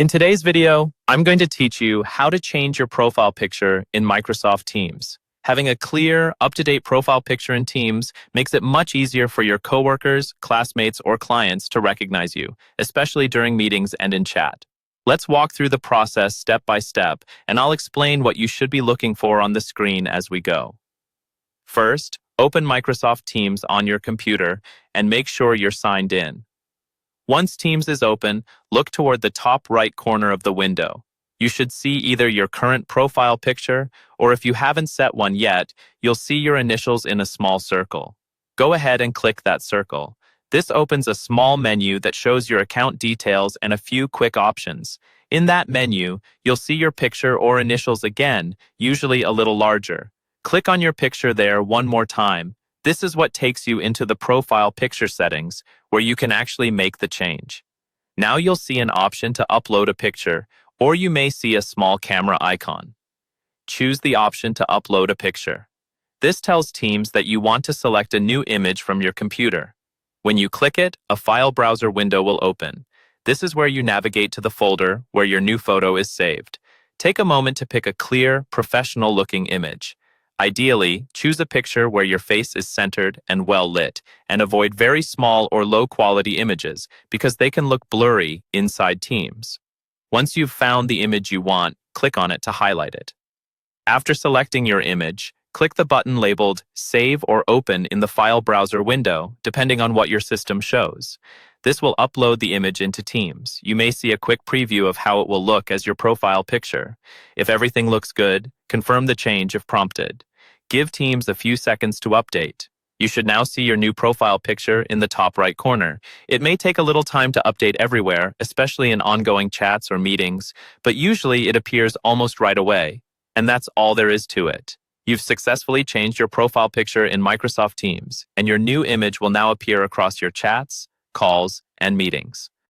In today's video, I'm going to teach you how to change your profile picture in Microsoft Teams. Having a clear, up-to-date profile picture in Teams makes it much easier for your coworkers, classmates, or clients to recognize you, especially during meetings and in chat. Let's walk through the process step by step, and I'll explain what you should be looking for on the screen as we go. First, open Microsoft Teams on your computer and make sure you're signed in. Once Teams is open, look toward the top right corner of the window. You should see either your current profile picture, or if you haven't set one yet, you'll see your initials in a small circle. Go ahead and click that circle. This opens a small menu that shows your account details and a few quick options. In that menu, you'll see your picture or initials again, usually a little larger. Click on your picture there one more time. This is what takes you into the profile picture settings, where you can actually make the change. Now you'll see an option to upload a picture, or you may see a small camera icon. Choose the option to upload a picture. This tells Teams that you want to select a new image from your computer. When you click it, a file browser window will open. This is where you navigate to the folder where your new photo is saved. Take a moment to pick a clear, professional-looking image. Ideally, choose a picture where your face is centered and well lit, and avoid very small or low-quality images because they can look blurry inside Teams. Once you've found the image you want, click on it to highlight it. After selecting your image, click the button labeled Save or Open in the file browser window, depending on what your system shows. This will upload the image into Teams. You may see a quick preview of how it will look as your profile picture. If everything looks good, confirm the change if prompted. Give Teams a few seconds to update. You should now see your new profile picture in the top right corner. It may take a little time to update everywhere, especially in ongoing chats or meetings, but usually it appears almost right away. And that's all there is to it. You've successfully changed your profile picture in Microsoft Teams, and your new image will now appear across your chats, calls, and meetings.